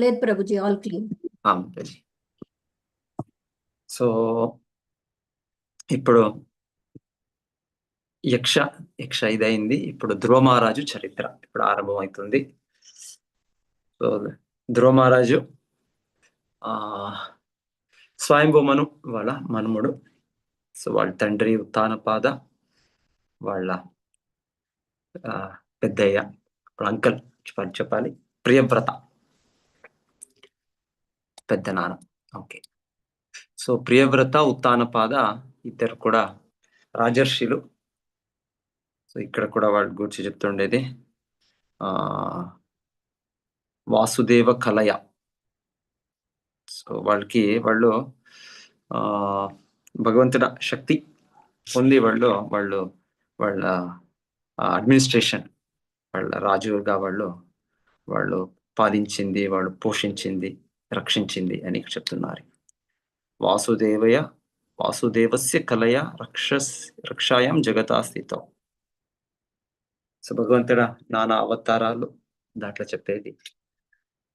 లేదు Prabhuji, all clean. Mataji. So ఇప్పుడు యక్ష ఇదైంది. ఇప్పుడు ధ్రువ మహారాజు చరిత్ర ఇప్పుడు ఆరంభమవుతుంది. సో ధ్రువ మహారాజు స్వయంభూమను వాళ్ళ మనుముడు. సో వాళ్ళ తండ్రి ఉత్తానపాద, వాళ్ళ పెద్దయ్య, వాళ్ళ అంకల్ చెప్పాలి ప్రియవ్రత పెద్ద నాన్న. ఓకే. సో ప్రియవ్రత, ఉత్తానపాద ఇద్దరు కూడా రాజర్షులు. సో ఇక్కడ కూడా వాళ్ళ గురించి చెప్తుండేది వాసుదేవ కలయ. సో వాళ్ళు భగవంతుడ శక్తి పొంది వాళ్ళు వాళ్ళ అడ్మినిస్ట్రేషన్, వాళ్ళ రాజుగా వాళ్ళు పాలించింది, వాళ్ళు పోషించింది, రక్షించింది అని చెప్తున్నారు. వాసుదేవస్య కలయ రక్షాయం జగతా స్థితం. సో భగవంతుడ నానా అవతారాలు దాంట్లో చెప్పేది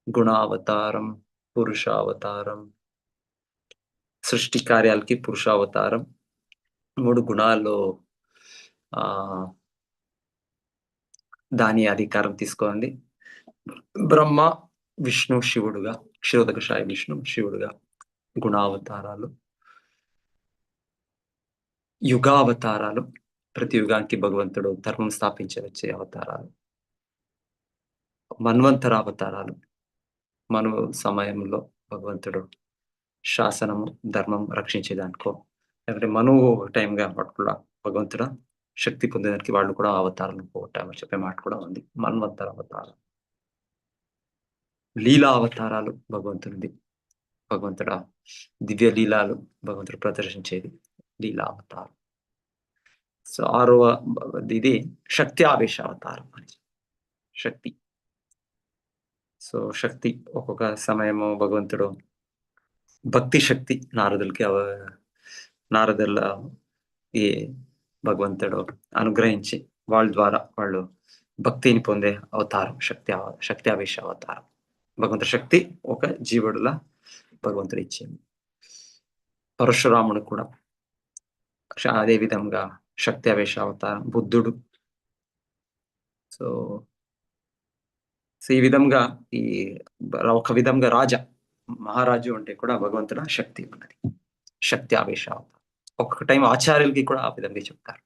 గుణావతారం, పురుషావతారం, సృష్టి కార్యాలకి పురుషావతారం, 3 గుణాల్లో దాని అధికారం తీసుకోండి. బ్రహ్మ, విష్ణు, శివుడుగా, క్షీరోదకషాయ విష్ణు శివుడుగా గుణావతారాలు. యుగావతారాలు, ప్రతి యుగానికి భగవంతుడు ధర్మం స్థాపించి వచ్చే అవతారాలు. మన్వంతర అవతారాలు, మను సమయంలో భగవంతుడు శాసనము ధర్మం రక్షించేదానికో, లేకపోతే మనువు టైంగా కూడా భగవంతుడు శక్తి పొందేదానికి వాళ్ళు కూడా అవతారాలు పోగొట్టామని చెప్పే మాట కూడా ఉంది. మన్వంతర అవతారం. లీలా అవతారాలు భగవంతునిది, భగవంతుడ దివ్య లీలాలు భగవంతుడు ప్రదర్శించేది లీలా అవతారం. సో 6వ ఇది శక్తి ఆవేశ అవతారం అని. శక్తి. సో శక్తి ఒక్కొక్క సమయము భగవంతుడు భక్తి శక్తి నారదుల ఈ భగవంతుడు అనుగ్రహించి వాళ్ళ ద్వారా వాళ్ళు భక్తిని పొందే అవతారం శక్తి ఆవేశ అవతారం. భగవంతుడి శక్తి ఒక జీవుడులా భగవంతుడు ఇచ్చింది. పరశురాముడు కూడా అదే విధంగా శక్తి ఆవేశ అవతారం. బుద్ధుడు. సో ఈ విధంగా ఒక విధంగా మహారాజు అంటే కూడా భగవంతుడ శక్తి ఉన్నది, శక్తి ఆవేశ అవతారం. ఒక్కొక్క టైం ఆచార్యులకి కూడా ఆ విధంగా చెప్తారు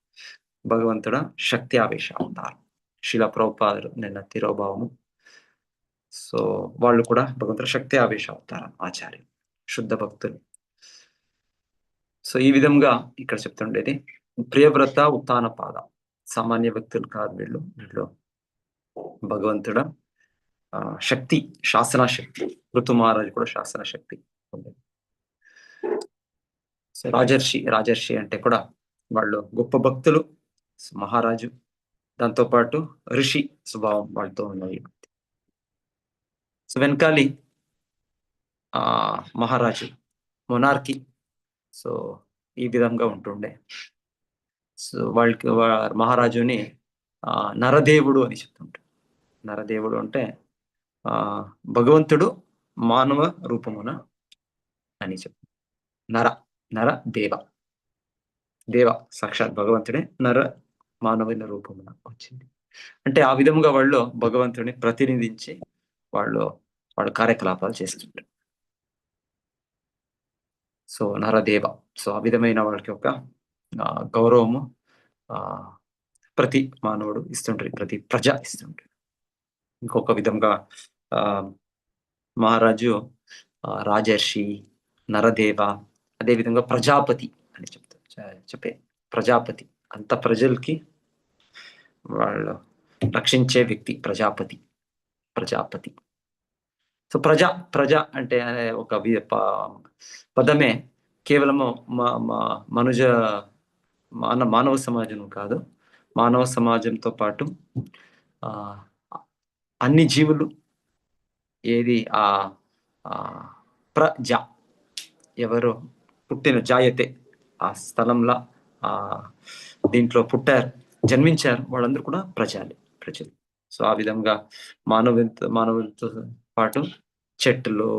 భగవంతుడ శక్తి ఆవేశ అవతారం. శిలా ప్రభుపాదులు నిన్న తిరోభావము. సో వాళ్ళు కూడా భగవంతుడ శక్తి ఆవేశ అవతారం ఆచార్యులు, శుద్ధ భక్తులు. సో ఈ విధంగా ఇక్కడ చెప్తుండేది ప్రియవ్రత, ఉత్తానపాద సామాన్య వ్యక్తులు కాదు వీళ్ళు భగవంతుడ శక్తి, శాసన శక్తి. ఋతు మహారాజు కూడా శాసన శక్తి. సో రాజర్షి అంటే కూడా వాళ్ళు గొప్ప భక్తులు, మహారాజు, దాంతోపాటు ఋషి స్వభావం వాళ్ళతో ఉన్నది. సో వెనకాలి మహారాజు, మొనార్కి. సో ఈ విధంగా ఉంటుండే. సో వాళ్ళకి మహారాజుని నరదేవుడు అని చెప్తుంటారు. నరదేవుడు అంటే భగవంతుడు మానవ రూపమున అని చెప్తారు. నర దేవ సాక్షాత్ భగవంతుడే మానవుల రూపమున వచ్చింది. అంటే ఆ విధముగా వాళ్ళు భగవంతుడిని ప్రతినిధించి వాళ్ళు కార్యకలాపాలు చేస్తుంటారు. సో నరదేవ. సో ఆ విధమైన వాళ్ళకి ఒక గౌరవము ప్రతి మానవుడు ఇస్తుంటారు, ప్రతి ప్రజ ఇస్తుంటారు. ఇంకొక విధంగా మహారాజు రాజర్షి, నరదేవ, అదేవిధంగా ప్రజాపతి అని చెప్పే ప్రజాపతి. అంత ప్రజలకి వాళ్ళు రక్షించే వ్యక్తి ప్రజాపతి. సో ప్రజ అంటే ఒక పదమే కేవలము మానవ సమాజం కాదు, మానవ సమాజంతో పాటు అన్ని జీవులు. ఏది ప్రజ, ఎవరు పుట్టిన జాయతే ఆ స్థలంలో దీంట్లో పుట్టారు, జన్మించారు, వాళ్ళందరూ కూడా ప్రజలు. సో ఆ విధంగా మానవులతో పాటు చెట్లు,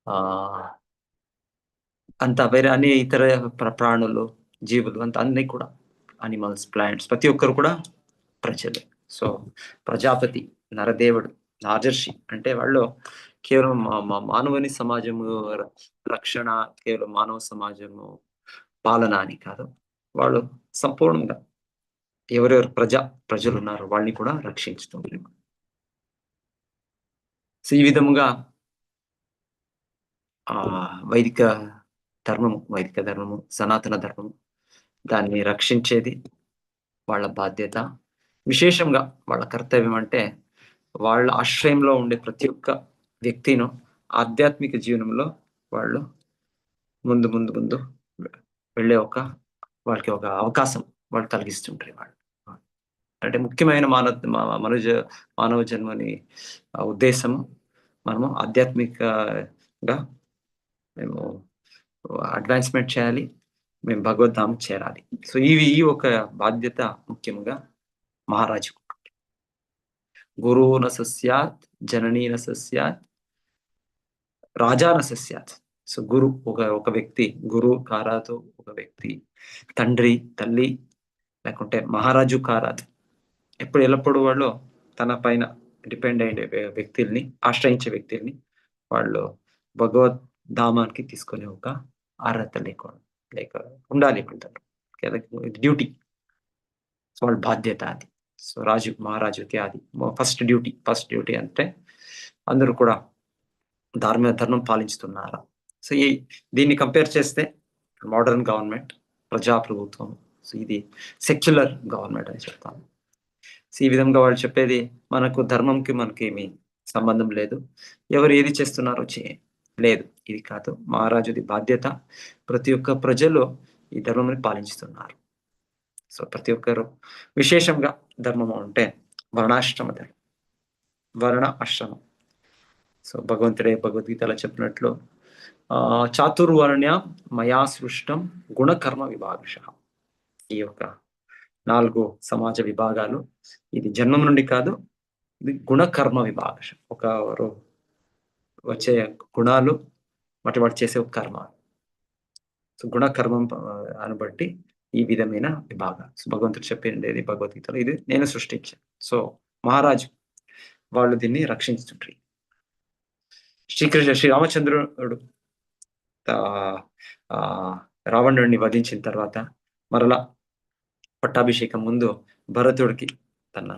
ఆ అంతా వేరే అన్ని ఇతర ప్రాణులు, జీవులు అంతా అన్నీ కూడా అనిమల్స్, ప్లాంట్స్ ప్రతి ఒక్కరు కూడా ప్రజలే. సో, ప్రజాపతి, నరదేవుడు, రాజర్షి అంటే వాళ్ళు కేవలం మానవుని సమాజము ర రక్షణ, కేవలం మానవ సమాజము పాలన అని కాదు. వాళ్ళు సంపూర్ణంగా ఎవరెవరు ప్రజలున్నారో వాళ్ళని కూడా రక్షించుతుంది. సో, ఈ విధముగా వైదిక వైదిక ధర్మము, సనాతన ధర్మము దాన్ని రక్షించేది వాళ్ళ బాధ్యత. విశేషంగా వాళ్ళ కర్తవ్యం అంటే, వాళ్ళ ఆశ్రయంలో ఉండే ప్రతి ఒక్క వ్యక్తిను ఆధ్యాత్మిక జీవనంలో వాళ్ళు ముందు, ముందు, ముందు వెళ్ళే వాళ్ళకి ఒక అవకాశం వాళ్ళు కలిగిస్తుంటారు వాళ్ళు. అంటే ముఖ్యమైన మానవ జన్మని ఉద్దేశము మనము ఆధ్యాత్మికగా మేము అడ్వాన్స్‌మెంట్ చేయాలి. మేము భగవద్ధామం చేరాలి. సో, ఈ ఒక బాధ్యత ముఖ్యంగా మహారాజుకు. గురువు న సస్యాత్, జననీ న సస్యాత్, రాజా న సస్యాత్. సో, ఒక వ్యక్తి గురువు కారాదు, ఒక వ్యక్తి తండ్రి, తల్లి లేకుంటే మహారాజు కారాదు. ఎల్లప్పుడూ వాళ్ళు తన పైన డిపెండ్ అయ్యే వ్యక్తుల్ని, ఆశ్రయించే వ్యక్తుల్ని వాళ్ళు భగవద్ ధామానికి తీసుకునే ఒక అర్హత లేక ఉండాలి వీళ్ళలో. డ్యూటీ. సో, వాళ్ళ బాధ్యత అది. సో, మహారాజుకి అది ఫస్ట్ డ్యూటీ అంటే అందరూ కూడా ధర్మం పాలించుతున్నారా? సో, దీన్ని కంపేర్ చేస్తే మోడర్న్ గవర్నమెంట్, ప్రజాప్రభుత్వం. సో, ఇది సెక్యులర్ గవర్నమెంట్ అని చెప్తాను. సో, ఈ విధంగా వాళ్ళు చెప్పేది మనకు ధర్మంకి మనకేమి సంబంధం లేదు. ఎవరు ఏది చేస్తున్నారో లేదు. ఇది కాదు. మహారాజుది బాధ్యత. ప్రతి ఒక్క ప్రజలు ఈ ధర్మంని పాలించుతున్నారు. సో, ప్రతి ఒక్కరు విశేషంగా ధర్మము అంటే వర్ణాశ్రమ ధర్మం. వర్ణ ఆశ్రమం. సో, భగవంతుడే భగవద్గీతలో చెప్పినట్లు చాతుర్వర్ణ్య మయా సృష్టం గుణకర్మ విభాగశః. ఈ యొక్క 4 సమాజ విభాగాలు. ఇది జన్మం నుండి కాదు. ఇది గుణకర్మ విభాగశః. ఒకరు వచ్చే గుణాలు, వాడు చేసే ఒక కర్మ. సో, గుణకర్మం బట్టి ఈ విధమైన విభాగాలు. సో, భగవంతుడు చెప్పిండేది భగవద్గీతలో ఇది నేను సృష్టించాను. సో, మహారాజు వాళ్ళు దీన్ని రక్షించుతుండ్రి. శ్రీరామచంద్రుడు రావణుడిని వధించిన తర్వాత మరలా పట్టాభిషేకం ముందు భరతుడికి, తన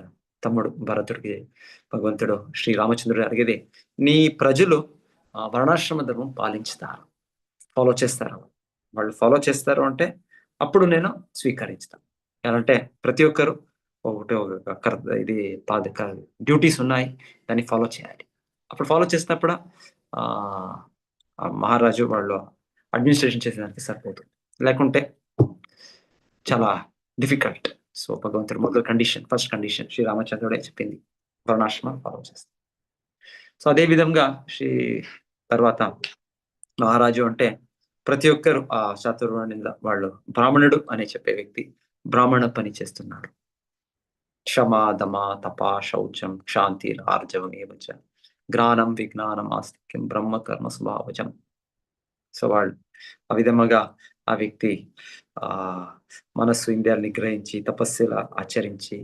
తమ్ముడు భరతుడికి భగవంతుడు శ్రీరామచంద్రుడు అడిగేది, నీ ప్రజలు వర్ణాశ్రమ ధర్మం పాలించుతారు, ఫాలో చేస్తారు. వాళ్ళు ఫాలో చేస్తారు అంటే అప్పుడు నేను స్వీకరిస్తాను. ఎలా అంటే ప్రతి ఒక్కరు ఒక ఇది డ్యూటీస్ ఉన్నాయి. దాన్ని ఫాలో చేయాలి. అప్పుడు ఫాలో చేసినప్పుడు మహారాజు వాళ్ళు అడ్మినిస్ట్రేషన్ చేసేదానికి సరిపోతుంది. లేకుంటే చాలా డిఫికల్ట్. సో, భగవంతుడు ఫస్ట్ కండిషన్ శ్రీరామచంద్రుడే చెప్పింది. వర్ణాశ్రమం ఫాలో చేస్తారు. సో, అదే విధంగా తర్వాత మహారాజు అంటే ప్రతి ఒక్కరు ఆ చాతుర్వర్ణ్యుల వాళ్ళు బ్రాహ్మణుడు అని చెప్పే వ్యక్తి బ్రాహ్మణ పని చేస్తున్నాడు. క్షమ, దమ, తప, శౌచం, క్షాంతి, ఆర్జవం ఏవచ జ్ఞానం, విజ్ఞానం, ఆస్తిక్యం, బ్రహ్మ కర్మ స్వభావజం. సో, వాళ్ళు ఆ విధముగా ఆ వ్యక్తి మనస్సు ఇంద్రియాలు నిగ్రహించి తపస్సులు ఆచరించి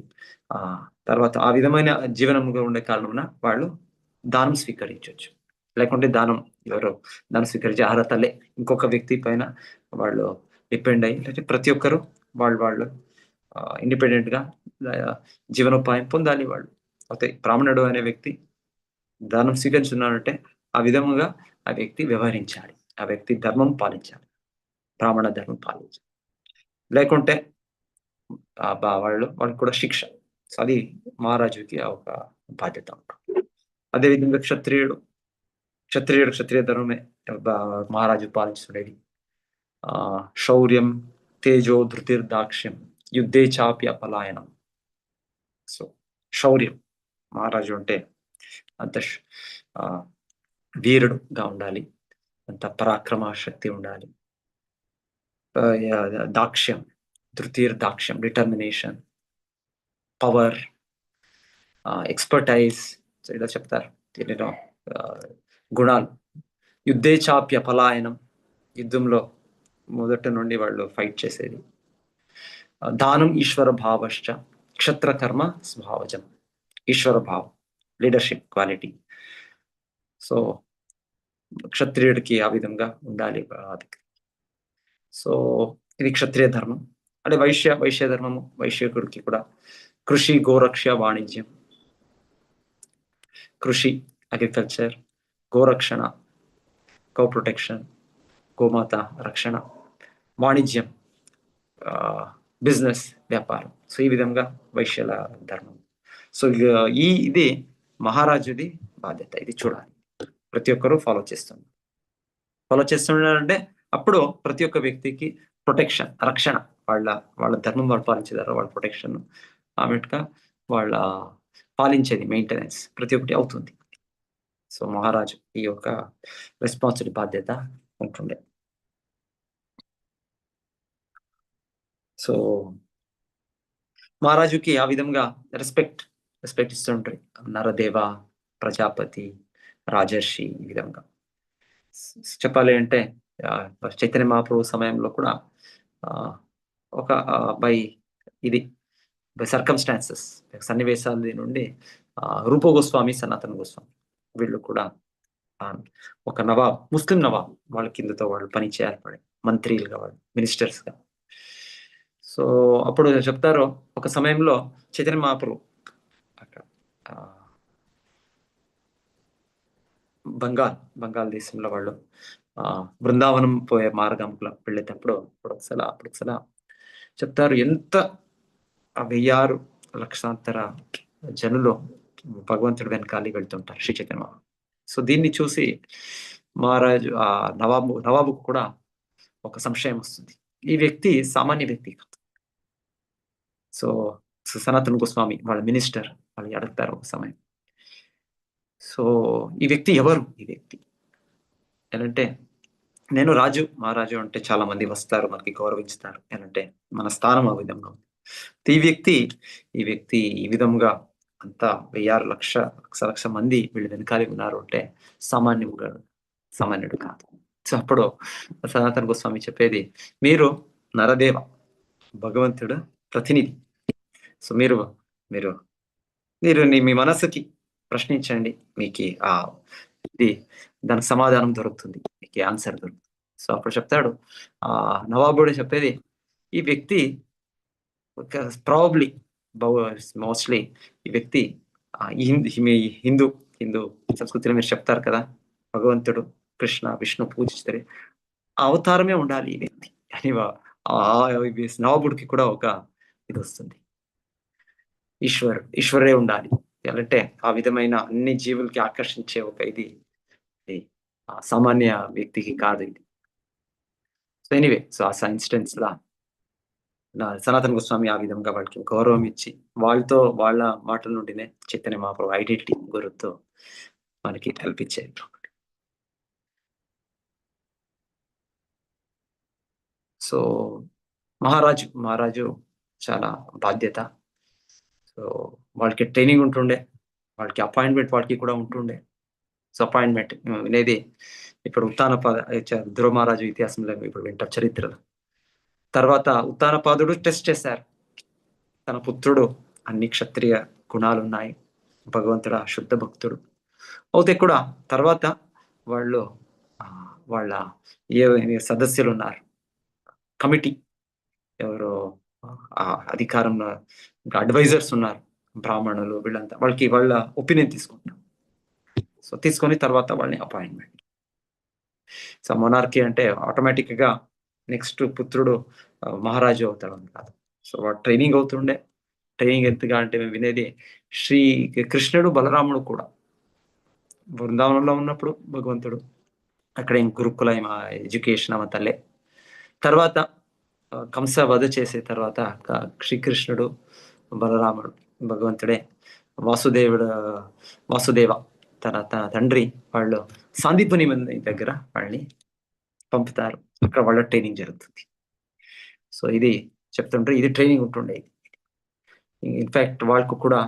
తర్వాత ఆ విధమైన జీవనంగా ఉండే కారణమున వాళ్ళు దానం స్వీకరించవచ్చు. లేకుంటే దానం స్వీకరించే అర్హతలే ఇంకొక వ్యక్తి పైన వాళ్ళు డిపెండ్ అయ్యి, లేకపోతే ప్రతి ఒక్కరు వాళ్ళు ఇండిపెండెంట్ గా జీవనోపాయం పొందాలి వాళ్ళు. అయితే బ్రాహ్మణుడు అనే వ్యక్తి దానం స్వీకరించున్నాడంటే ఆ విధముగా ఆ వ్యక్తి వ్యవహరించాలి. ఆ వ్యక్తి ధర్మం పాలించాలి. బ్రాహ్మణ ధర్మం పాలించాలి. లేకుంటే వాళ్ళకి కూడా శిక్ష. సో, అది మహారాజుకి ఒక బాధ్యత ఉంటుంది. అదేవిధంగా క్షత్రియ ధర్మమే మహారాజు పాలించుండేది. శౌర్యం, తేజో, ధృతిర్దాక్ష్యం, యుద్ధే చాపి అపలాయనం. సో, శౌర్యం మహారాజు అంటే అంత వీరుడుగా ఉండాలి. అంత పరాక్రమ శక్తి ఉండాలి. దాక్ష్యం, దాక్ష్యం, డిటర్మినేషన్, పవర్, ఎక్స్‌పర్టైజ్. సో, ఇలా చెప్తారు దీనిలో. గుణాలు. యుద్ధే చాప్య పలాయనం, యుద్ధంలో మొదటి నుండి వాళ్ళు ఫైట్ చేసేది. దానం ఈశ్వర భావశ్చ, క్షత్ర కర్మ స్వభావజం. ఈశ్వర భావం, లీడర్షిప్ క్వాలిటీ. సో క్షత్రియుడికి ఆ విధంగా ఉండాలి. సో ఇది క్షత్రియ ధర్మం. అంటే వైశ్య ధర్మము, వైశ్యకుడికి కూడా కృషి, గోరక్ష, వాణిజ్యం. కృషి, అగ్రికల్చర్. గోరక్షణ, గో ప్రొటెక్షన్, గోమాత రక్షణ. వాణిజ్యం, బిజినెస్, వ్యాపారం. సో ఈ విధంగా వైశ్యుల ధర్మం. సో ఇది మహారాజుది బాధ్యత. ఇది చూడాలి, ప్రతి ఒక్కరూ ఫాలో చేస్తున్నారంటే అప్పుడు ప్రతి ఒక్క వ్యక్తికి ప్రొటెక్షన్, రక్షణ. వాళ్ళ ధర్మం వాళ్ళు పాలించేదారు, వాళ్ళ ప్రొటెక్షన్ ఆమెట్గా వాళ్ళ పాలించేది మెయింటెనెన్స్ ప్రతి ఒక్కటి అవుతుంది. సో మహారాజు ఈ యొక్క రెస్పాన్సిబిలిటీ, బాధ్యత ఉంటుండే. సో మహారాజుకి ఆ విధంగా రెస్పెక్ట్ ఇస్తుంటారు. నరదేవ, ప్రజాపతి, రాజర్షి. ఈ విధంగా చెప్పాలి అంటే చైతన్య మహాప్రభు సమయంలో కూడా ఒక బై ఇది బై సర్కమ్స్టాన్సెస్, సన్నివేశాల నుండి రూప గోస్వామి, సనాతన గోస్వామి వీళ్ళు కూడా ఒక నవాబ్, ముస్లిం నవాబ్ వాళ్ళ కిందతో వాళ్ళు పని చేయాలి పడే, మంత్రిలుగా, వాళ్ళు మినిస్టర్స్గా. సో అప్పుడు చెప్తారు, ఒక సమయంలో చైతన్య మహాప్రభు అక్కడ బంగాల్ దేశంలో వాళ్ళు బృందావనం పోయే మార్గంలో వెళ్ళేటప్పుడు అప్పుడు చెప్తారు, ఎంత 1000 లక్షాంతర జనులు భగవంతుడి వెనకాలి వెళ్తుంటారు శ్రీ చైతన్య మహాప్రభు. సో దీన్ని చూసి మహారాజు నవాబుకు కూడా ఒక సంశయం వస్తుంది, ఈ వ్యక్తి సామాన్య వ్యక్తి కాదు. సో సనాతన గోస్వామి వాళ్ళ మినిస్టర్ వాళ్ళు అడుగుతారు ఒక సమయం, సో ఈ వ్యక్తి ఎవరు? ఈ వ్యక్తి ఏంటంటే, నేను మహారాజు అంటే చాలా మంది వస్తారు, మనకి గౌరవించుతారు. ఏంటంటే మన స్థానం ఆ విధంగా ఉంది. ఈ వ్యక్తి ఈ విధంగా అంతా 1000 లక్ష మంది వీళ్ళు వెనకాలి ఉన్నారు అంటే సామాన్యుడు కాదు. సో అప్పుడు సనాతన గోస్వామి చెప్పేది, మీరు నరదేవ, భగవంతుడు ప్రతినిధి. సో మీరు మీ మనసుకి ప్రశ్నించండి, మీకు దానికి సమాధానం దొరుకుతుంది, మీకు ఆన్సర్ దొరుకుతుంది. సో అప్పుడు చెప్తాడు, నవాబుడు చెప్పేది, ఈ వ్యక్తి ప్రాబబ్లీ మోస్ట్లీ ఈ వ్యక్తి హిందూ సంస్కృతిలో మీరు చెప్తారు కదా, భగవంతుడు కృష్ణ విష్ణు పూజిస్తారు, ఆ అవతారమే ఉండాలి ఈ వ్యక్తి అని నవాబుడికి కూడా ఒక ఇది వస్తుంది, ఈశ్వరే ఉండాలి అంటే ఆ విధమైన అన్ని జీవులకి ఆకర్షించే ఒక ఇది సామాన్య వ్యక్తికి కాదు ఇది. సో ఎనీవే, సో ఆ ఇన్స్టెన్స్ లా సనాతన గోస్వామి ఆ విధంగా వాళ్ళకి గౌరవం ఇచ్చి, వాళ్ళ మాటల నుండినే చైతన్య మహాప్రభు ఐడెంటిటీ గురుతో మనకి కల్పించారు. సో మహారాజు చాలా బాధ్యత. సో వాళ్ళకి ట్రైనింగ్ ఉంటుండే, వాళ్ళకి అపాయింట్మెంట్ వాళ్ళకి కూడా ఉంటుండే. సో అపాయింట్మెంట్ వినేది ఇప్పుడు ధ్రువ మహారాజు ఇతిహాసంలో ఇప్పుడు వింటారు చరిత్రలో. తర్వాత ఉత్తానపాదుడు టెస్ట్ చేశారు, తన పుత్రుడు అన్ని క్షత్రియ గుణాలు ఉన్నాయి, భగవంతుడు శుద్ధ భక్తుడు అయితే కూడా తర్వాత వాళ్ళ సదస్యులు ఉన్నారు, కమిటీ ఎవరో అధికారంలో అడ్వైజర్స్ ఉన్నారు, బ్రాహ్మణులు, వీళ్ళంతా వాళ్ళ ఒపీనియన్ తీసుకుంటారు. సో తీసుకొని తర్వాత వాళ్ళని అపాయింట్మెంట్. సో మొనార్కీ అంటే ఆటోమేటిక్ గా నెక్స్ట్ పుత్రుడు మహారాజు అవుతాడు అని కాదు. సో వాడు ట్రైనింగ్ అవుతుండే. ట్రైనింగ్ ఎంతగా అంటే మేము వినేది, శ్రీ కృష్ణుడు బలరాముడు కూడా బృందావనంలో ఉన్నప్పుడు భగవంతుడు అక్కడ ఏం గురుకుల ఎడ్యుకేషన్ అవ తల్లే. తర్వాత కంస వధ చేసే తర్వాత శ్రీకృష్ణుడు బలరాముడు భగవంతుడే వాసుదేవ తన తండ్రి వాళ్ళు సాందీపుని దగ్గర వాళ్ళని పంపుతారు, అక్కడ వాళ్ళ ట్రైనింగ్ జరుగుతుంది. సో ఇది చెప్తుంటారు, ఇది ట్రైనింగ్ ఉంటుండే. ఇన్ఫాక్ట్ వాళ్ళకు కూడా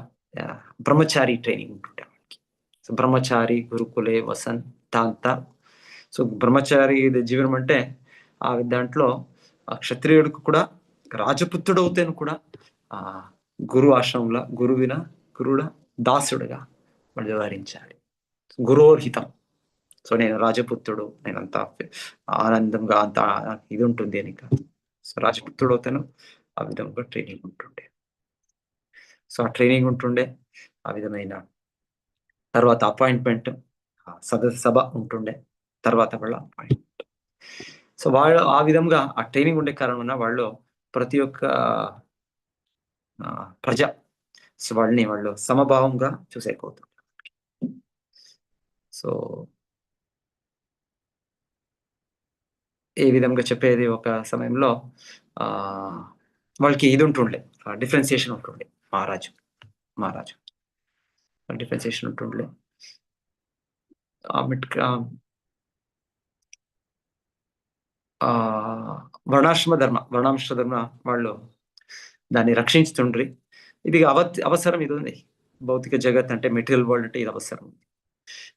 బ్రహ్మచారి ట్రైనింగ్ ఉంటుండే వాళ్ళకి. సో బ్రహ్మచారి గురుకులే వసన్ తాంత. సో బ్రహ్మచారి జీవనం అంటే ఆ దాంట్లో ఆ క్షత్రియుడికి కూడా రాజపుత్రుడు అవుతేను కూడా ఆ గురు ఆశ్రమంలో గురువుడ దాసుడుగా వాడు వ్యవహరించాలి. గురోర్హితం. సో నేను రాజపుత్రుడు, నేనంత ఆనందంగా అంత ఇది ఉంటుంది అని కాదు. సో రాజపుత్రుడు అవుతాను ఆ విధంగా ట్రైనింగ్ ఉంటుండే. సో ఆ ట్రైనింగ్ ఉంటుండే. ఆ విధమైన తర్వాత అపాయింట్మెంట్ సభ ఉంటుండే. తర్వాత వాళ్ళ అపాయింట్మెంట్. సో వాళ్ళు ఆ విధంగా ఆ ట్రైనింగ్ ఉండే కారణం వాళ్ళు ప్రతి ఒక్క ప్రజ సో వాళ్ళని వాళ్ళు సమభావంగా చూసేకపోతుంది. సో ఏ విధంగా చెప్పేది ఒక సమయంలో ఆ వాళ్ళకి ఇది ఉంటుండే, డిఫరెన్సియేషన్ ఉంటుండే. మహారాజు మహారాజు డిఫరెన్సియేషన్ ఉంటుండే. వర్ణాశ్రమ ధర్మ వాళ్ళు దాన్ని రక్షించుతుండ్రి. ఇది అవసరం ఇది ఉంది. భౌతిక జగత్ అంటే మెటీరియల్ వరల్డ్ అంటే ఇది అవసరం.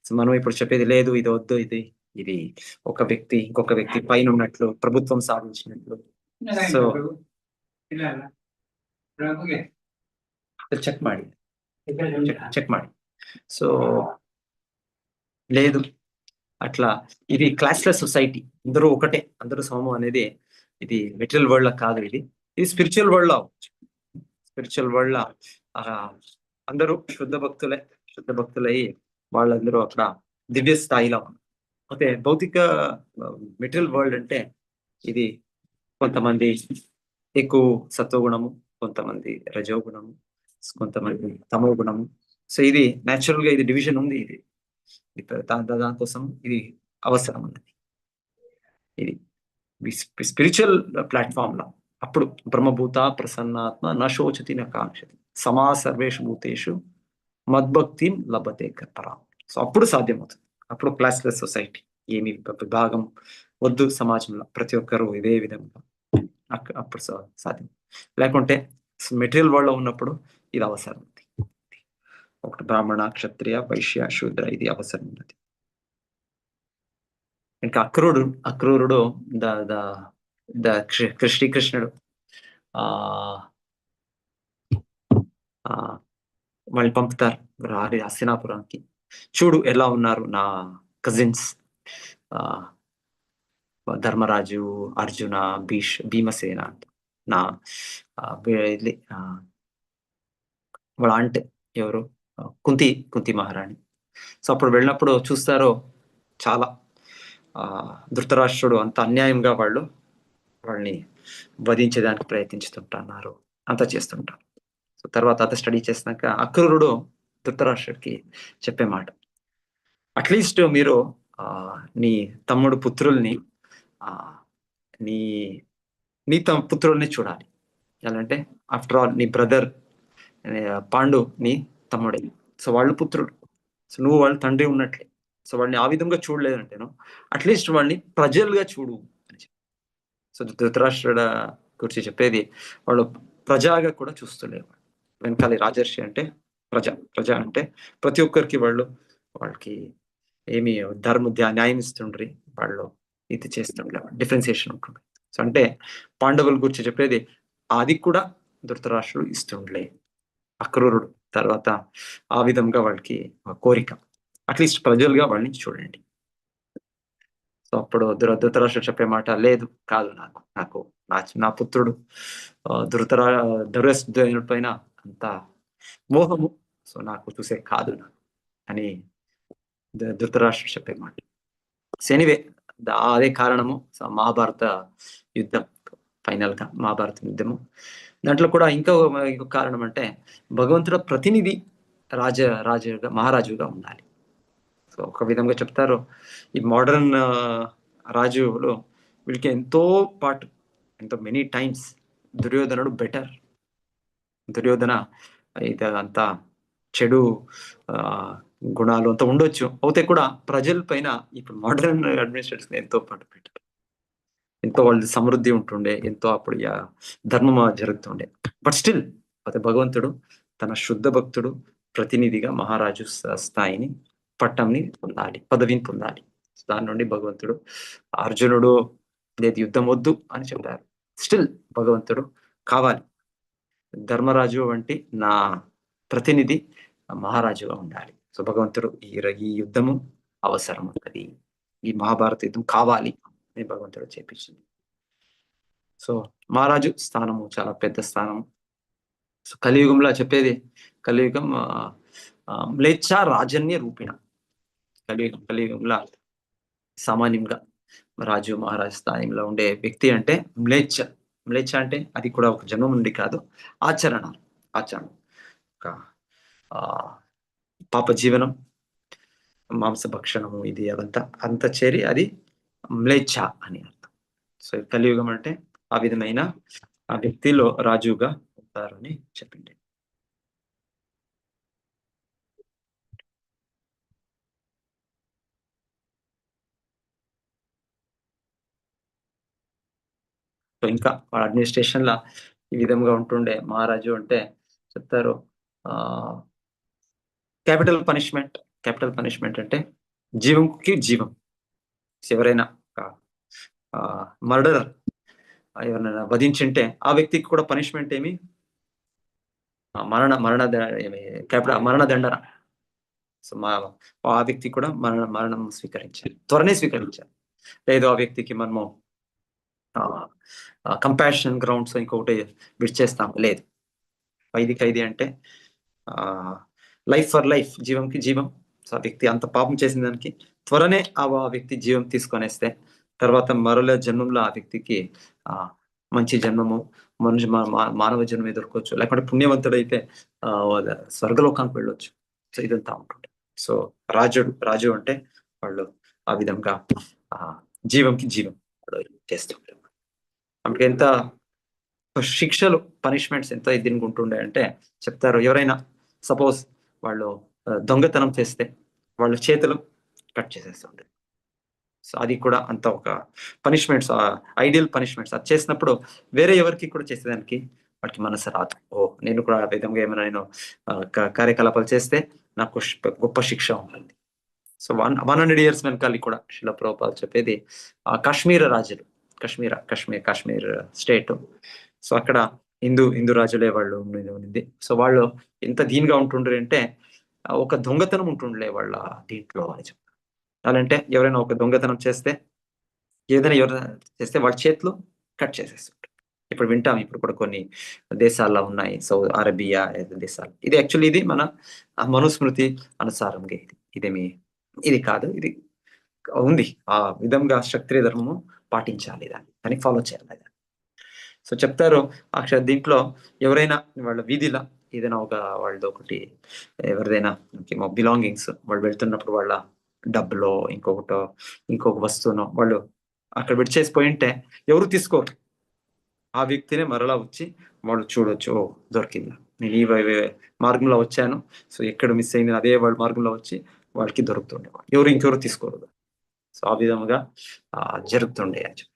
సో మనం ఇప్పుడు చెప్పేది లేదు, ఇది వద్దు, ఇది ఒక వ్యక్తి ఇంకొక వ్యక్తి పైన ఉన్నట్లు ప్రభుత్వం సాధించినట్లు. సో చెక్ ಮಾಡಿ చెక్ ಮಾಡಿ. సో లేదు అట్లా ఇది క్లాస్లెస్ సొసైటీ, అందరూ ఒకటే, అందరూ సమం అనేది ఇది మెటీరియల్ వరల్డ్ లో కాదు. ఇది స్పిరిచువల్ వరల్డ్ లో అవ్వచ్చు. స్పిరిచువల్ వరల్డ్ లో అందరూ శుద్ధ భక్తులై వాళ్ళందరూ అక్కడ దివ్య స్థాయిలో. అయితే భౌతిక మెటీరియల్ వరల్డ్ అంటే ఇది కొంతమంది ఎక్కువ సత్వగుణము, కొంతమంది రజోగుణము, కొంతమంది తమో గుణము. సో ఇది న్యాచురల్ గా ఇది డివిజన్ ఉంది. ఇది దానికోసం ఇది అవసరం ఉన్నది. ఇది స్పిరిచువల్ ప్లాట్ఫామ్ లో అప్పుడు బ్రహ్మభూత ప్రసన్నాత్మ నశోచతి నకాంక్షతి సమా సర్వేషు భూతేషు మద్భక్తి లభతే కర్పరా. సో అప్పుడు సాధ్యమవుతుంది. అప్పుడు క్లాస్లెస్ సొసైటీ, ఏమి విభాగం వద్దు సమాజంలో, ప్రతి ఒక్కరు ఇదే విధంగా అప్పుడు సాధ్యం. లేకుంటే మెటీరియల్ వరల్డ్ లో ఉన్నప్పుడు ఇది అవసరం ఉంది. ఒకటి బ్రాహ్మణ క్షత్రియ వైశ్య శూద్ర ఇది అవసరం ఉన్నది. ఇంకా అక్రూరుడు శ్రీకృష్ణుడు వాళ్ళు పంపుతారు రారి హస్తినాపురానికి. చూడు ఎలా ఉన్నారు నా కజిన్స్ ధర్మరాజు, అర్జున, భీమసేన, నా వాళ్ళ అంటే ఎవరు కుంతి మహారాణి. సో అప్పుడు వెళ్ళినప్పుడు చూస్తారో చాలా ధృతరాష్ట్రుడు అంత అన్యాయంగా వాళ్ళని వధించేదానికి ప్రయత్నిస్తుంటున్నారు, అంతా చేస్తుంటారు. సో తర్వాత అంతా స్టడీ చేసినాక అక్రూరుడు ధృతరాష్ట్రుడికి చెప్పే మాట, అట్లీస్ట్ మీరు నీ తమ్ముడు పుత్రుల్ని నీ పుత్రుల్ని చూడాలి. ఎలా అంటే ఆఫ్టర్ ఆల్ నీ బ్రదర్ పాండు నీ తమ్ముడే, సో వాళ్ళు పుత్రుడు, సో నువ్వు వాళ్ళ తండ్రి ఉన్నట్లే. సో వాడిని ఆ విధంగా చూడలేదంటేను అట్లీస్ట్ వాడిని ప్రజలుగా చూడు అని చెప్పి. సో ధృతరాష్ట్రుడ గురించి చెప్పేది వాళ్ళు ప్రజగా కూడా చూస్తుండేవాడు. వెనకాలి రాజర్షి అంటే ప్రజ అంటే ప్రతి ఒక్కరికి వాళ్ళకి ఏమి న్యాయం ఇస్తుండ్రి, వాళ్ళు ఇది చేస్తుండే, డిఫరెన్సియేషన్ ఉంటుంది. సో అంటే పాండవుల గురించి చెప్పేది అది కూడా ధృతరాష్ట్రుడు ఇస్తుండలే. అక్రూరుడు తర్వాత ఆ విధంగా వాళ్ళకి కోరిక, అట్లీస్ట్ ప్రజలుగా వాళ్ళని చూడండి. సో అప్పుడు ధృతరాష్ట్రుడు చెప్పే మాట, లేదు కాదు, నాకు నా పుత్రుడు దుర్యోధనుడి పైన అంత మోహము, సో నాకు చూసే కాదు అని ధృతరాష్ట్రుడు చెప్పే మాట. ఎనీవే అదే కారణము మహాభారత యుద్ధం, ఫైనల్ గా మహాభారత యుద్ధము. దాంట్లో కూడా ఇంకో కారణం అంటే భగవంతుడు ప్రతినిధి మహారాజుగా ఉండాలి. సో ఒక విధంగా చెప్తారు, ఈ మోడర్న్ రాజులు వీళ్ళకి ఎంతో మెనీ టైమ్స్ దుర్యోధనుడు బెటర్. దుర్యోధన అంతా చెడు గుణాలు అంతా ఉండొచ్చు, అయితే కూడా ప్రజల పైన ఇప్పుడు మోడర్న్ అడ్మినిస్ట్రేషన్ ఎంతో పాటు పెట్టారు. ఎంతో వాళ్ళు సమృద్ధి ఉంటుండే, ఎంతో అప్పుడు ధర్మం జరుగుతుండే. బట్ స్టిల్ అయితే భగవంతుడు తన శుద్ధ భక్తుడు ప్రతినిధిగా మహారాజు స్థాయిని పట్టంని పొందాలి, పదవిని పొందాలి. దాని నుండి భగవంతుడు అర్జునుడు లేదు యుద్ధం వద్దు అని చెప్పారు. స్టిల్ భగవంతుడు కావాలి. ధర్మరాజు వంటి నా ప్రతినిధి మహారాజుగా ఉండాలి. సో భగవంతుడు ఈ యుద్ధము అవసరం అది. ఈ మహాభారత యుద్ధం కావాలి అని భగవంతుడు చేపించింది. సో మహారాజు స్థానము చాలా పెద్ద స్థానం. సో కలియుగంలో చెప్పేది కలియుగం మ్లేచ్ఛ రాజన్య రూపిణ. కలియుగంలో సామాన్యంగా రాజు మహారాజు స్థానంలో ఉండే వ్యక్తి అంటే మ్లేచ్ఛ. మ్లేచ్ఛ అంటే అది కూడా ఒక జన్మం నుండి కాదు, ఆచరణ. ఆచరణ ఒక పాప జీవనం, మాంసభక్షణము ఇది అదంతా అంత చేరి అది మ్లేచ్ఛ అని అర్థం. సో కలియుగం అంటే ఆ విధమైన ఆ వ్యక్తిలో రాజుగా ఉంటారని చెప్పింది. సో ఇంకా అడ్మినిస్ట్రేషన్ లా ఈ విధంగా ఉంటుండే మహారాజు అంటే చెప్తారు. Capital punishment. క్యాపిటల్ పనిష్మెంట్ అంటే జీవంకి జీవం. ఎవరైనా మర్డర్ ఎవరైనా వధించింటే ఆ వ్యక్తికి కూడా పనిష్మెంట్ ఏమి మరణదండన. సో ఆ వ్యక్తి కూడా మరణం స్వీకరించాలి, త్వరనే స్వీకరించాలి. లేదు ఆ వ్యక్తికి మనము కంపాషన్ గ్రౌండ్స్ ఇంకొకటి విడిచేస్తాం, లేదు. ఖైదీ అంటే లైఫ్ ఫర్ లైఫ్, జీవంకి జీవం. సో ఆ వ్యక్తి అంత పాపం చేసిన దానికి త్వరనే ఆ వ్యక్తి జీవం తీసుకొనేస్తే తర్వాత మరల జన్మంలో ఆ వ్యక్తికి మంచి జన్మము, మనిషి మానవ జన్మ ఎదుర్కోవచ్చు, లేకుంటే పుణ్యవంతుడైతే స్వర్గలోకానికి వెళ్ళొచ్చు. సో ఇదంతా ఉంటుంది. సో రాజు అంటే వాళ్ళు ఆ విధంగా జీవంకి జీవం చేస్తుంటారు. అంటే ఎంత శిక్షలు, పనిష్మెంట్స్ ఎంత దీనికి ఉంటుండే అంటే చెప్తారు. ఎవరైనా సపోజ్ వాళ్ళు దొంగతనం చేస్తే వాళ్ళ చేతులు కట్ చేసేస్తుండే. సో అది కూడా అంత ఒక పనిష్మెంట్స్, ఐడియల్ పనిష్మెంట్స్. అది చేసినప్పుడు వేరే ఎవరికి కూడా చేసేదానికి వాడికి మనసు రాదు. నేను కూడా ఆ విధంగా ఏమైనా నేను కార్యకలాపాలు చేస్తే నాకు గొప్ప శిక్ష ఉంటుంది. సో 100 years వెనకాలి కూడా శిల ప్రభుపాదులు చెప్పేది కాశ్మీర రాజులు, కాశ్మీర్ స్టేట్. సో అక్కడ హిందూ రాజులే వాళ్ళు ఉంది. సో వాళ్ళు ఎంత దీనిగా ఉంటుండ్రు అంటే ఒక దొంగతనం ఉంటుండలే వాళ్ళ దీంట్లో అని చెప్తారు. అలాంటే ఎవరైనా ఒక దొంగతనం చేస్తే, ఏదైనా ఎవరైనా చేస్తే వాళ్ళ చేతులు కట్ చేసేస్తుంటారు. ఇప్పుడు వింటాం, ఇప్పుడు కూడా కొన్ని దేశాల్లో ఉన్నాయి, సౌదీ అరేబియా దేశాలు. ఇది యాక్చువల్లీ ఇది మన మనుస్మృతి అనుసారంగా ఇదేమి ఇది కాదు, ఇది ఉంది. ఆ విధంగా క్షత్రియ ధర్మము పాటించాలి, దాన్ని ఫాలో చేయాలి. సో చెప్తారు దీంట్లో ఎవరైనా వాళ్ళ వీధిలో ఏదైనా వాళ్ళది ఒకటి ఎవరిదైనా బిలాంగింగ్స్ వాళ్ళు వెళ్తున్నప్పుడు వాళ్ళ డబ్బులో ఇంకొక వస్తువునో వాళ్ళు అక్కడ విడిచేసిపోయి ఉంటే ఎవరు తీసుకోరు. ఆ వ్యక్తినే మరలా వచ్చి వాళ్ళు చూడొచ్చు, దొరికిందా, నేను ఈ మార్గంలో వచ్చాను, సో ఎక్కడ మిస్ అయింది అదే వాళ్ళ మార్గంలో వచ్చి వాళ్ళకి దొరుకుతుండే, ఇంకెవరు తీసుకోరు. సో ఆ విధముగా జరుగుతుండే అని చెప్పి.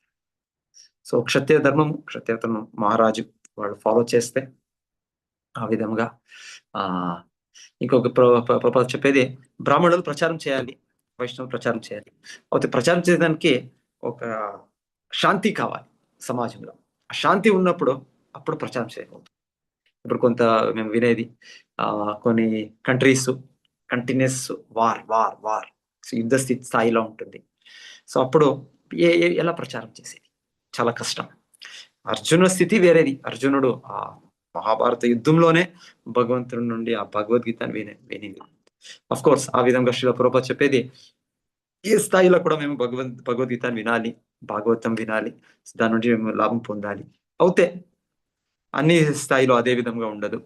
సో క్షత్రియ ధర్మం మహారాజు వాళ్ళు ఫాలో చేస్తే ఆ విధంగా ఇంకొక చెప్పేది బ్రాహ్మణులు ప్రచారం చేయాలి, వైష్ణవులు ప్రచారం చేయాలి. అయితే ప్రచారం చేయడానికి ఒక శాంతి కావాలి సమాజంలో. ఆ శాంతి ఉన్నప్పుడు అప్పుడు ప్రచారం చేయకూడదు. ఇప్పుడు కొంత మేము వినేది కొన్ని కంట్రీస్ కంటిన్యూస్ వార్ యుద్ధ స్థాయిలో ఉంటుంది. సో అప్పుడు ఎలా ప్రచారం చేసేది, చాలా కష్టం. అర్జునుడి స్థితి వేరేది. అర్జునుడు ఆ మహాభారత యుద్ధంలోనే భగవంతుడి నుండి ఆ భగవద్గీతను వినింది. అఫ్ కోర్స్ ఆ విధంగా శ్రీల ప్రభుపాద చెప్పేది ఏ స్థాయిలో కూడా మేము భగవద్గీతను వినాలి, భాగవతం వినాలి, దాని నుండి మేము లాభం పొందాలి. అయితే అన్ని స్థాయిలో అదే విధంగా ఉండదు.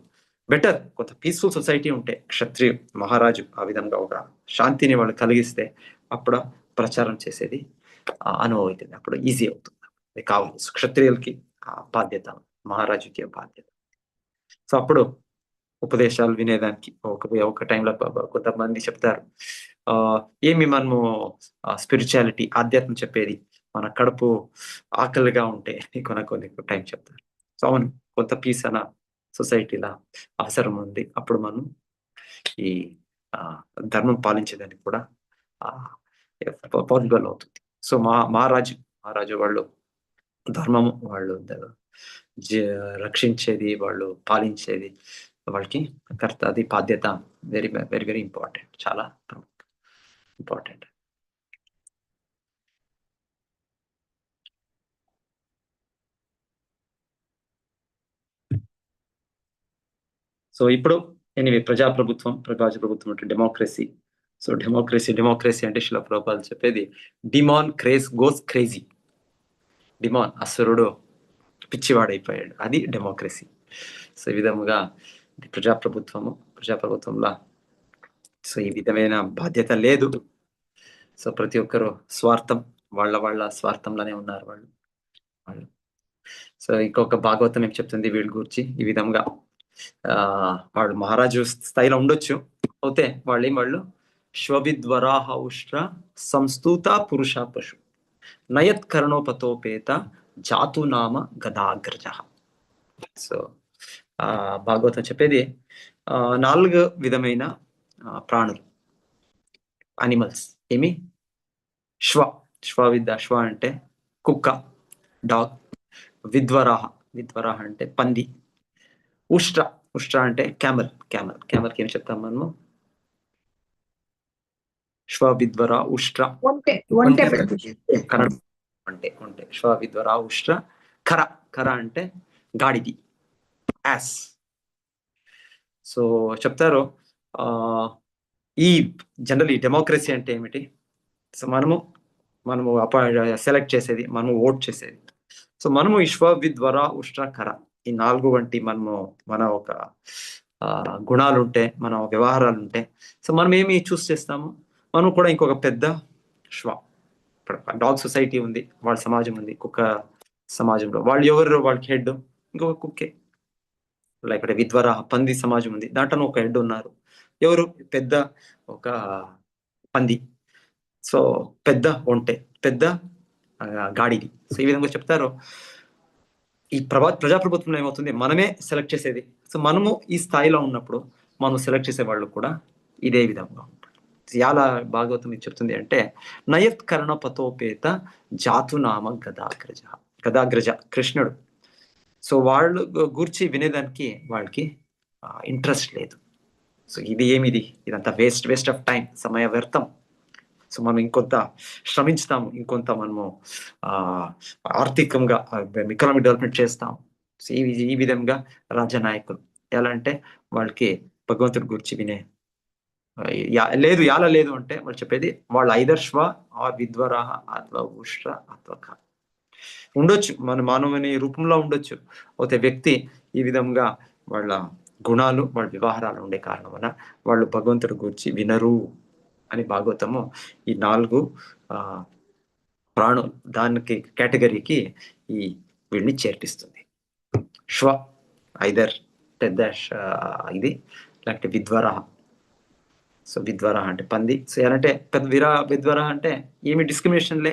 బెటర్ కొంత పీస్ఫుల్ సొసైటీ ఉంటే క్షత్రియ మహారాజు ఆ విధంగా ఒక శాంతిని వాళ్ళు కలిగిస్తే అప్పుడు ప్రచారం చేసేది అనుభవం అవుతుంది, అప్పుడు ఈజీ అవుతుంది. అది కావాలి క్షత్రియులకి బాధ్యత, మహారాజుకి బాధ్యత. సో అప్పుడు ఉపదేశాలు వినేదానికి ఒక టైంలో కొంతమంది చెప్తారు ఏమి మనము స్పిరిచువాలిటీ, ఆధ్యాత్మం చెప్పేది మన కడుపు ఆకలిగా ఉంటే కొన్ని టైం చెప్తారు. సో అవును, కొంత పీస్ అన్న సొసైటీలా అవసరం ఉంది. అప్పుడు మనం ఈ ధర్మం పాలించేదానికి కూడా పాసిబుల్ అవుతుంది. సో మహారాజు వాళ్ళు ధర్మము వాళ్ళు రక్షించేది, వాళ్ళు పాలించేది వాళ్ళకి అది బాధ్యత. వెరీ వెరీ వెరీ ఇంపార్టెంట్, చాలా ఇంపార్టెంట్. సో ఇప్పుడు ఎనివే ప్రజాప్రభుత్వం అంటే డెమోక్రసీ. సో డెమోక్రసీ అంటే శిలా ప్రభుపాదులు చెప్పేది డిమాన్ గోస్ క్రేజీ. డిమాన్ అసురుడు పిచ్చివాడైపోయాడు, అది డెమోక్రసీ. సో ఈ విధముగా ప్రజాప్రభుత్వంలో సో ఈ విధమైన బాధ్యత లేదు. సో ప్రతి ఒక్కరు స్వార్థం, వాళ్ళ స్వార్థంలోనే ఉన్నారు వాళ్ళు. సో ఇంకొక భాగవతం ఏం చెప్తుంది వీళ్ళ గురించి, ఈ విధంగా వాళ్ళు మహారాజు స్థాయిలో ఉండొచ్చు, అయితే వాళ్ళు శ్వవిద్వరాహ ఉష్ట్ర సంస్థూత పురుష పశు నయత్ కర్ణోపతోపేత జాతు నామ గదాగ్రజ. సో భాగవతం చెప్పేది 4 విధమైన ప్రాణులు, అనిమల్స్. ఏమి? శ్వ అంటే కుక్క, డాగ్. విద్వరాహ అంటే పంది. ఉష్ట్ర అంటే క్యామల్ కి ఏం చెప్తాం మనము? శ్వవిద్వర ఉష్ట్ర అంటే శ్వవిద్వర ఉష్ట్ర. కర అంటే గాడిది, యాస్. సో చెప్తారు ఈ జనరల్ డెమోక్రసీ అంటే ఏమిటి? సో మనము సెలెక్ట్ చేసేది, మనము ఓట్ చేసేది. సో మనము విశ్వవిద్వర ఉష్ట్ర కర, ఈ 4 వంటి మన ఒక గుణాలు ఉంటే, మన వ్యవహారాలు ఉంటే, సో మనం ఏమి చూస్ చేస్తాము? మనం కూడా ఇంకొక పెద్ద డాగ్ సొసైటీ ఉంది, వాళ్ళ సమాజం ఉంది, కుక్క సమాజంలో వాళ్ళకి హెడ్ ఇంకొక కుక్కే. లైక్ విద్వర పంది సమాజం ఉంది, దాంట్లో ఒక హెడ్ ఉన్నారు. ఎవరు? పెద్ద ఒక పంది. సో పెద్ద ఒంటె, పెద్ద గాడిది. సో ఈ విధంగా చెప్తారు. ఈ ప్రజాప్రభుత్వంలో ఏమవుతుంది? మనమే సెలెక్ట్ చేసేది. సో మనము ఈ స్థాయిలో ఉన్నప్పుడు మనం సెలెక్ట్ చేసే వాళ్ళు కూడా ఇదే విధంగా ఉంటారు. చాలా భాగవతం ఇది చెప్తుంది అంటే నయత్ కర్ణ పతోపేత జాతునామ గదాగ్రజ కృష్ణుడు. సో వాళ్ళు గురించి వినేదానికి వాళ్ళకి ఇంట్రెస్ట్ లేదు. సో ఏమిది? ఇదంతా వేస్ట్ ఆఫ్ టైం, సమయ వ్యర్థం. సో మనం ఇంకొంత శ్రమించుతాము, ఇంకొంత మనము ఆర్థికంగా ఎకనామిక్ డెవలప్మెంట్ చేస్తాం. సో ఈ విధంగా రాజనాయకులు ఎలా అంటే వాళ్ళకి భగవంతుడి గురించి వినే లేదు అంటే వాళ్ళు చెప్పేది వాళ్ళు ఐదర్శ్వ విద్వరాహ అథవా ఉష్ట్ర అథవా ఉండొచ్చు, మన మానవుని రూపంలో ఉండొచ్చు. అయితే వ్యక్తి ఈ విధంగా వాళ్ళ గుణాలు, వాళ్ళ వ్యవహారాలు ఉండే కారణం వల్ల వాళ్ళు భగవంతుడి గురించి వినరు అని భాగవతము ఈ 4 ప్రాణులు దానికి కేటగిరీకి వీళ్ళని చేర్పిస్తుంది. ఐదర్ పెద్ద ఇది, లేకపోతే విద్వరాహ. సో విద్వరాహ అంటే పంది. సో ఏంటంటే విద్వరాహ అంటే ఏమి డిస్క్రిమినేషన్ లే,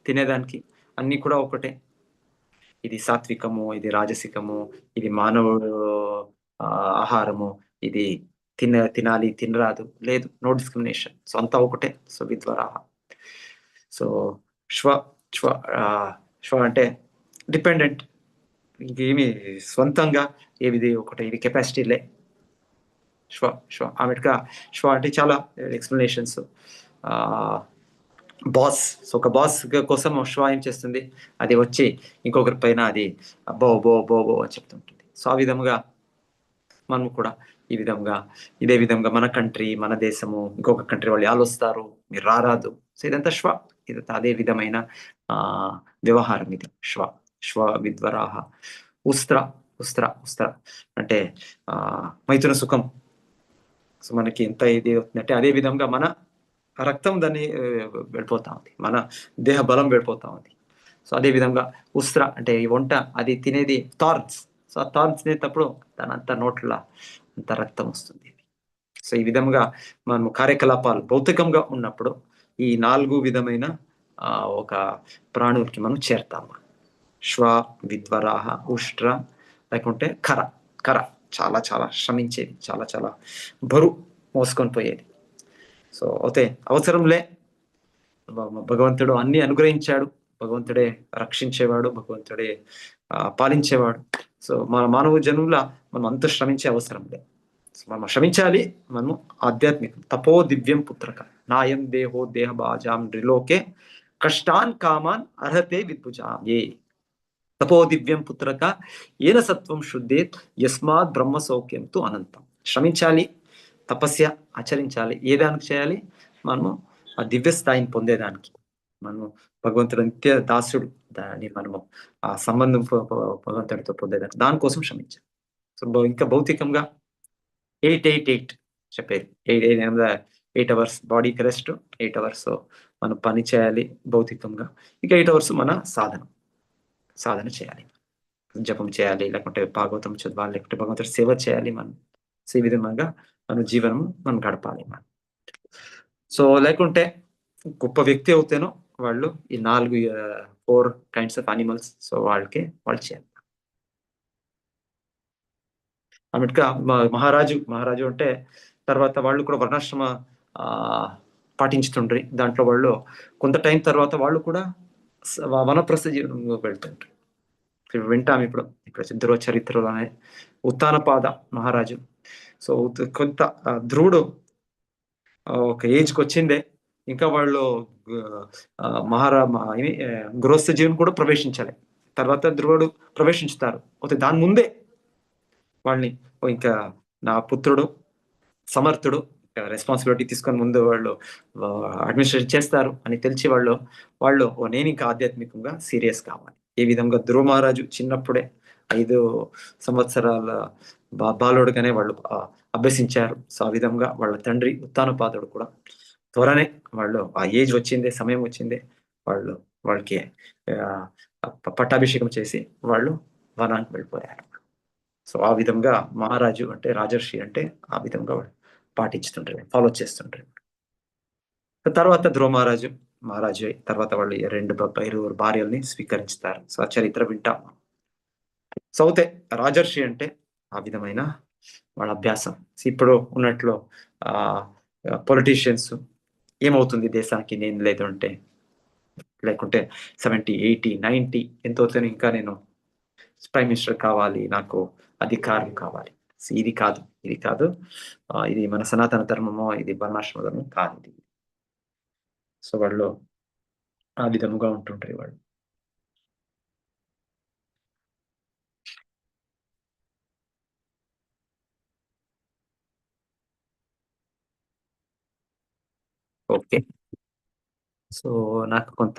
తినేదానికి అన్ని కూడా ఒకటే. ఇది సాత్వికము, ఇది రాజసికము, ఇది మానవుడు ఆహారము, ఇది తినాలి తినరాదు, లేదు, నో డిస్క్రిమినేషన్. సో అంతా ఒకటే. సో విద్వరాహ. సో శ్వ అంటే డిపెండెంట్, ఇంకేమి సొంతంగా ఏది ఒకటి, ఇది కెపాసిటీలే. ఆమెట్గా అంటే చాలా ఎక్స్ప్లెనేషన్స్. బాస్, సో ఒక బాస్ కోసం ఏం చేస్తుంది? అది వచ్చి ఇంకొకరి పైన అది బో బో బో బో అని చెప్తుంటుంది. సో ఆ విధముగా మనము కూడా ఇదే విధంగా మన కంట్రీ, మన దేశము, ఇంకొక కంట్రీ వాళ్ళు వస్తారు, మీరు రారాదు. సో ఇదంతా ఇదంతా అదే విధమైన వ్యవహారం. ఇది విద్వరాహ. ఉస్త్ర అంటే మైథున సుఖం. సో మనకి ఎంత ఇది అవుతుందంటే అదే విధంగా మన రక్తం దాన్ని వెళ్ళిపోతా ఉంది, మన దేహ బలం వెళ్ళిపోతా ఉంది. సో అదే విధంగా ఉస్త్ర అంటే ఈ వంట, అది తినేది థార్న్స్. సో ఆ థార్న్స్ తినేటప్పుడు దానంతా నోట్ల అంత రక్తం వస్తుంది. సో ఈ విధంగా మనం కార్యకలాపాలు భౌతికంగా ఉన్నప్పుడు ఈ 4 విధమైన ఒక ప్రాణులకి మనం చేరతాము. విద్వరాహ, ఉష్ట్ర, లేకుంటే కర. చాలా చాలా శ్రమించేది, చాలా బరువు మోసుకొని పోయేది. సో అయితే అవసరంలే భగవంతుడు అన్నీ అనుగ్రహించాడు. భగవంతుడే రక్షించేవాడు. భగవంతుడే పాలించేవాడు. సో, మన మానవ జన్మల మనం అంత శ్రమించే అవసరం లేదు. సో, మనం శ్రమించాలి. మనము ఆధ్యాత్మికం. తపో దివ్యం పుత్రక. నాయం దేహో దేహభాజాం నృలోకే కష్టాన్ కామాన్ అర్హతే విద్భుజాయే. తపో దివ్యం పుత్రక ఏన సత్వం శుద్ధేత్ యస్మాత్ బ్రహ్మ సౌఖ్యం తు అనంతం. శ్రమించాలి. తపస్య ఆచరించాలి. ఏ దానికి చేయాలి? మనము ఆ దివ్య స్థాయిని పొందేదానికి. మనము భగవంతుడు నిత్య దాసుడు. దాన్ని మనము ఆ సంబంధం భగవంతుడితో పొందేదానికి. దానికోసం శ్రమించాలి. సో, ఇంకా భౌతికంగా 8, 8, 8 చెప్పేది. 8 అవర్స్ బాడీకి రెస్ట్, 8 అవర్స్ మనం పని చేయాలి భౌతికంగా. ఇంకా 8 అవర్స్ మన సాధన చేయాలి. జపం చేయాలి, లేకుంటే భాగవతం చదవాలి, లేకుంటే భగవంతుడి సేవ చేయాలి మనం. సో, ఈ విధంగా మన జీవనం మనం గడపాలి మనం. సో, లేకుంటే గొప్ప వ్యక్తి అవుతేనో వాళ్ళు ఈ 4 కైండ్స్ ఆఫ్ యానిమల్స్ సో, వాళ్ళు చేయాలి. అన్నట్టుగా మహారాజు అంటే తర్వాత వాళ్ళు కూడా వర్ణాశ్రమ ఆహ్, పాటించుతుండ్రి. దాంట్లో వాళ్ళు కొంత టైం తర్వాత వాళ్ళు కూడా వనప్రస్థ జీవనంలోకి వెళ్తుండ్రి. వింటాం ఇప్పుడు. ధ్రువ చరిత్రలోనే ఉత్తానపాద మహారాజు. సో, కొంత ధ్రువుడు ఒక ఏజ్‌కొచ్చిందే. ఇంకా వాళ్ళు ఆహ్, ఆహ్, మహారా మ ఇది గృహస్థ జీవనం కూడా ప్రవేశించాలి. తర్వాత ధ్రువుడు ప్రవేశించుతారు. పోతే దాని ముందే వాళ్ళని ఇంకా నా పుత్రుడు సమర్థుడు రెస్పాన్సిబిలిటీ తీసుకొని ముందు వాళ్ళు అడ్మినిస్ట్రేషన్ చేస్తారు అని తెలిసి వాళ్ళు నేను ఇంకా ఆధ్యాత్మికంగా సీరియస్ కావాలి. ఏ విధంగా ధ్రువ మహారాజు చిన్నప్పుడే 5 సంవత్సరాల బాలుడుగానే వాళ్ళు అభ్యసించారు. సో, ఆ విధంగా వాళ్ళ తండ్రి ఉత్తానపాదుడు కూడా త్వరనే వాళ్ళు ఆ ఏజ్ వచ్చిందే, సమయం వచ్చిందే వాళ్ళు వాళ్ళకి ఆహ్, పట్టాభిషేకం చేసి వాళ్ళు వనానికి వెళ్ళిపోయారు. సో, ఆ విధంగా మహారాజు అంటే రాజర్షి అంటే ఆ విధంగా పాటించుతుంటారు. ఫాలో చేస్తుంటారు. తర్వాత ధ్రువ మహారాజు అయి తర్వాత వాళ్ళు 2 భార్యల్ని స్వీకరించుతారు. సో, ఆ చరిత్ర వింటాం. సో, అయితే రాజర్షి అంటే ఆ విధమైన వాళ్ళ అభ్యాసం. ఇప్పుడు ఉన్నట్లు ఆహ్, పొలిటీషియన్స్ ఏమవుతుంది దేశానికి నేను లేదంటే లేకుంటే 70, 80, 90 ఎంతవుతేనే ఇంకా నేను ప్రైమ్ మినిస్టర్ కావాలి. నాకు అధికారం కావాలి. ఇది కాదు. ఇది కాదు. ఇది మన సనాతన ధర్మమో, ఇది వర్ణాశ్రమ ధర్మం కాదిది. సో, వాళ్ళు ఆ విధముగా ఉంటుంటారు వాళ్ళు. ఓకే. సో, నాకు కొంత